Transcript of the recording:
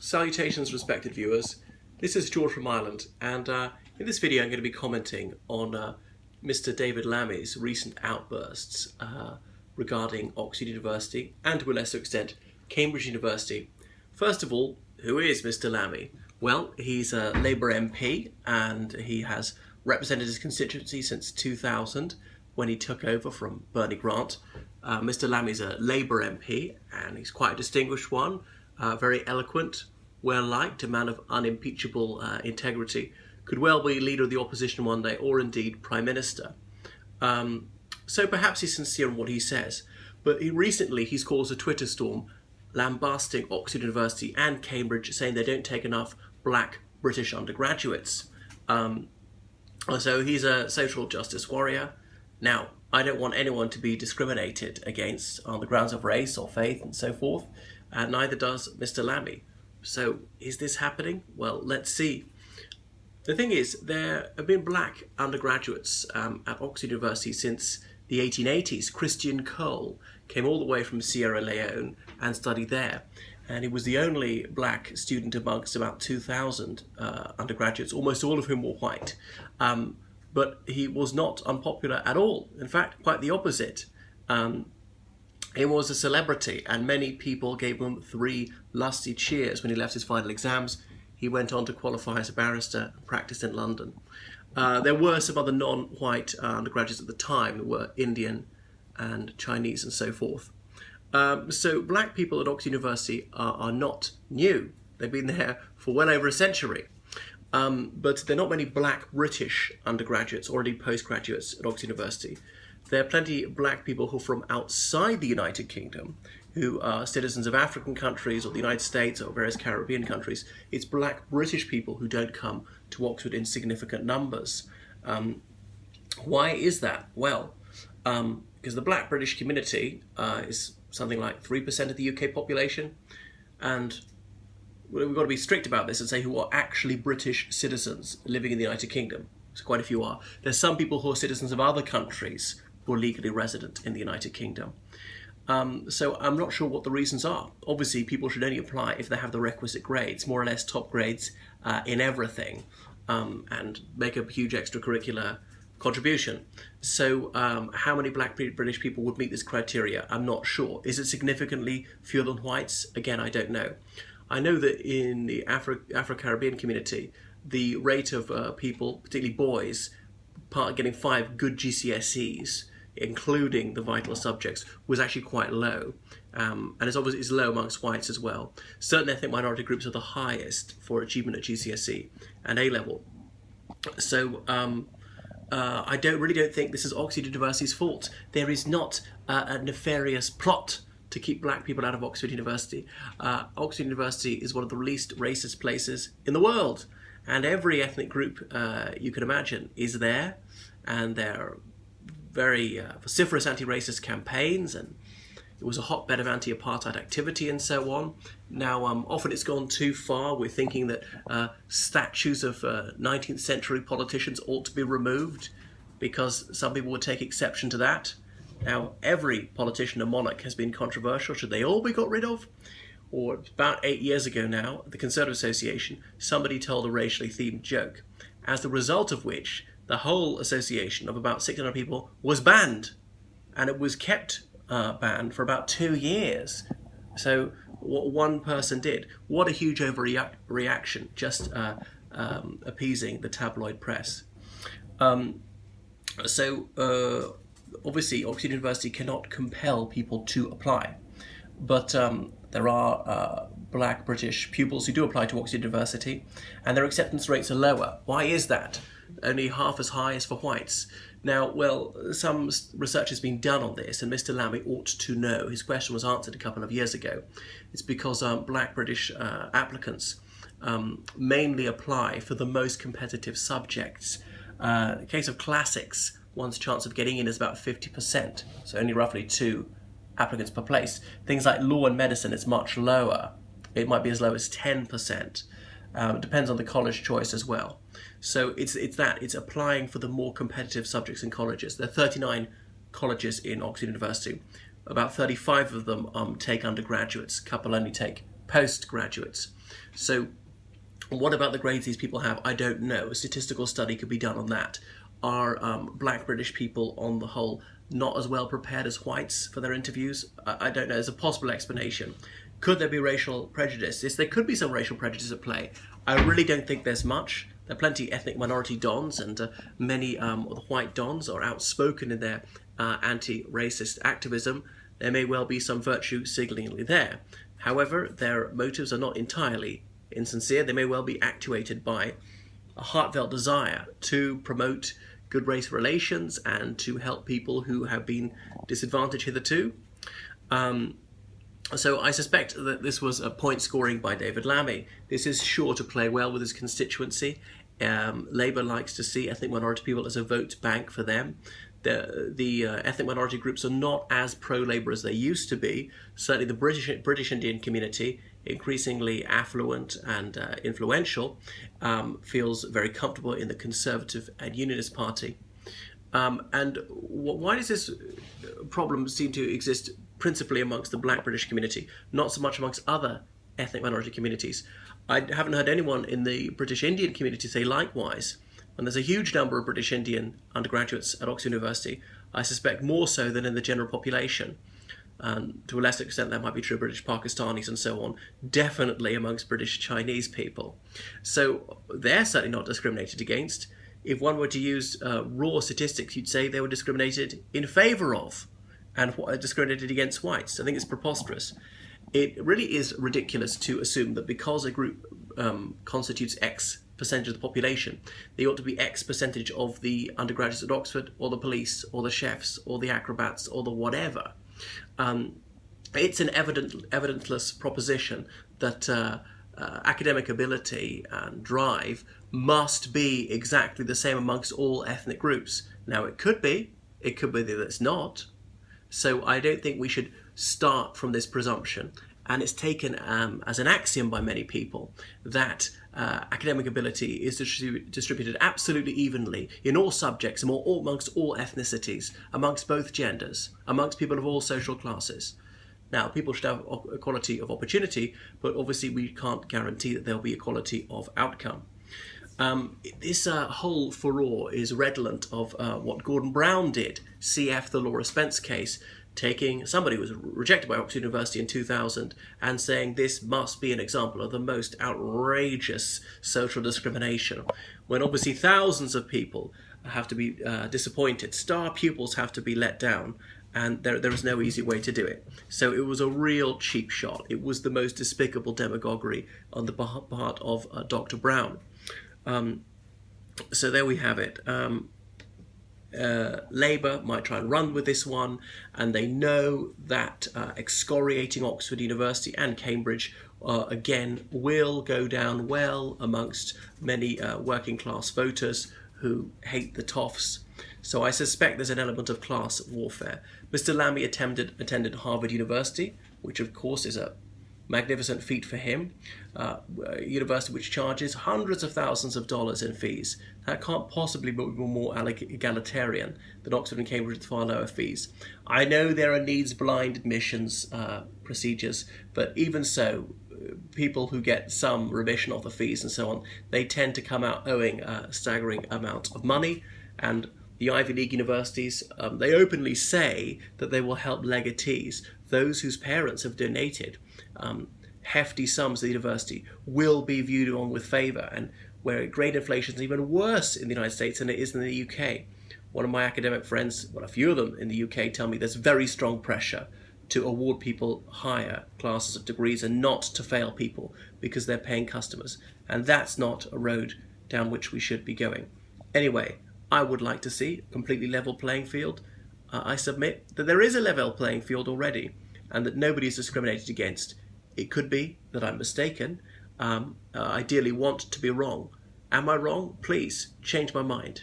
Salutations, respected viewers. This is George from Ireland, and in this video I'm going to be commenting on Mr. David Lammy's recent outbursts regarding Oxford University and, to a lesser extent, Cambridge University. First of all, who is Mr. Lammy? Well, he's a Labour MP and he has represented his constituency since 2000 when he took over from Bernie Grant. Mr. Lammy's a Labour MP and he's quite a distinguished one, very eloquent, well-liked, a man of unimpeachable integrity, could well be leader of the opposition one day or indeed Prime Minister. So perhaps he's sincere in what he says, but recently he's caused a Twitter storm lambasting Oxford University and Cambridge, saying they don't take enough black British undergraduates. So he's a social justice warrior. Now, I don't want anyone to be discriminated against on the grounds of race or faith and so forth, and neither does Mr. Lammy. So is this happening? Well, let's see. The thing is, there have been black undergraduates at Oxford University since the 1880s. Christian Cole came all the way from Sierra Leone and studied there. And he was the only black student amongst about 2,000 undergraduates, almost all of whom were white. But he was not unpopular at all. In fact, quite the opposite. He was a celebrity, and many people gave him 3 lusty cheers when he left his final exams. He went on to qualify as a barrister and practiced in London. There were some other non-white undergraduates at the time that were Indian and Chinese and so forth. So black people at Oxford University are not new. They've been there for well over a century. But there are not many black British undergraduates or indeed postgraduates at Oxford University. There are plenty of black people who are from outside the United Kingdom, who are citizens of African countries or the United States or various Caribbean countries. It's black British people who don't come to Oxford in significant numbers. Why is that? Well, because the black British community is something like 3% of the UK population, and we've got to be strict about this and say who are actually British citizens living in the United Kingdom. So quite a few are. There's some people who are citizens of other countries who are legally resident in the United Kingdom. So I'm not sure what the reasons are. Obviously, people should only apply if they have the requisite grades, more or less top grades in everything, and make a huge extracurricular contribution. So how many black British people would meet this criteria? I'm not sure. Is it significantly fewer than whites? Again, I don't know. I know that in the Afro-Caribbean community, the rate of people, particularly boys, getting 5 good GCSEs, including the vital subjects, was actually quite low. And it's obviously it's low amongst whites as well. Certain ethnic minority groups are the highest for achievement at GCSE and A-level. So I really don't think this is Oxford University's fault. There is not a nefarious plot to keep black people out of Oxford University. Oxford University is one of the least racist places in the world. And every ethnic group you can imagine is there, and there are very vociferous anti-racist campaigns, and it was a hotbed of anti-apartheid activity and so on. Now, often it's gone too far. We're thinking that statues of 19th century politicians ought to be removed because some people would take exception to that. Now, every politician and monarch has been controversial. Should they all be got rid of? Or about 8 years ago now, at the Conservative Association, somebody told a racially themed joke, as the result of which the whole association of about 600 people was banned. And it was kept banned for about 2 years. So what one person did, what a huge overreaction, just appeasing the tabloid press. Obviously, Oxford University cannot compel people to apply. But there are black British pupils who do apply to Oxford University, and their acceptance rates are lower. Why is that? Only half as high as for whites. Now, well, some research has been done on this, and Mr. Lammy ought to know. His question was answered a couple of years ago. It's because black British applicants mainly apply for the most competitive subjects. In the case of classics, one's chance of getting in is about 50%, so only roughly 2 applicants per place. Things like law and medicine is much lower. It might be as low as 10%. It depends on the college choice as well. So it's applying for the more competitive subjects in colleges. There are 39 colleges in Oxford University. About 35 of them take undergraduates. A couple only take postgraduates. So what about the grades these people have? I don't know. A statistical study could be done on that. Are black British people, on the whole, not as well prepared as whites for their interviews? I don't know. There's a possible explanation. Could there be racial prejudice? Yes, there could be some racial prejudice at play. I really don't think there's much. There are plenty of ethnic minority dons, and many of the white dons are outspoken in their anti-racist activism. There may well be some virtue signalling there. However, their motives are not entirely insincere. They may well be actuated by a heartfelt desire to promote good race relations and to help people who have been disadvantaged hitherto. So I suspect that this was a point scoring by David Lammy. This is sure to play well with his constituency. Labour likes to see ethnic minority people as a vote bank for them. The ethnic minority groups are not as pro-Labour as they used to be. Certainly the British Indian community, increasingly affluent and influential, feels very comfortable in the Conservative and Unionist Party. And why does this problem seem to exist principally amongst the black British community, not so much amongst other ethnic minority communities? I haven't heard anyone in the British Indian community say likewise. And there's a huge number of British Indian undergraduates at Oxford University, I suspect more so than in the general population. To a lesser extent, that might be true of British Pakistanis and so on, definitely amongst British Chinese people. So they're certainly not discriminated against. If one were to use raw statistics, you'd say they were discriminated in favour of and discriminated against whites. I think it's preposterous. It really is ridiculous to assume that because a group constitutes X percentage of the population, they ought to be X percentage of the undergraduates at Oxford, or the police, or the chefs, or the acrobats, or the whatever. It's an evidenceless proposition that academic ability and drive must be exactly the same amongst all ethnic groups. Now, it could be that it's not. So I don't think we should start from this presumption. And it's taken as an axiom by many people that academic ability is distributed absolutely evenly in all subjects, amongst all ethnicities, amongst both genders, amongst people of all social classes. Now, people should have equality of opportunity, but obviously we can't guarantee that there'll be equality of outcome. This whole furore is redolent of what Gordon Brown did, CF the Laura Spence case, taking somebody who was rejected by Oxford University in 2000 and saying this must be an example of the most outrageous social discrimination, when obviously thousands of people have to be disappointed, star pupils have to be let down, and there is no easy way to do it. So it was a real cheap shot. It was the most despicable demagoguery on the part of Dr. Brown. So there we have it. Labour might try and run with this one, and they know that excoriating Oxford University and Cambridge again will go down well amongst many working class voters who hate the toffs. So I suspect there's an element of class warfare. Mr. Lammy attended Harvard University, which of course is a magnificent feat for him, a university which charges hundreds of thousands of dollars in fees. That can't possibly be more egalitarian than Oxford and Cambridge with far lower fees. I know there are needs-blind admissions procedures, but even so, people who get some remission of the fees and so on, they tend to come out owing a staggering amount of money. And the Ivy League universities, they openly say that they will help legatees, those whose parents have donated hefty sums to the university, will be viewed on with favour, and where grade inflation is even worse in the United States than it is in the UK. One of my academic friends, well, a few of them in the UK, tell me there's very strong pressure to award people higher classes of degrees and not to fail people because they're paying customers. And that's not a road down which we should be going. Anyway, I would like to see a completely level playing field. I submit that there is a level playing field already and that nobody is discriminated against. It could be that I'm mistaken. Ideally want to be wrong. Am I wrong? Please change my mind.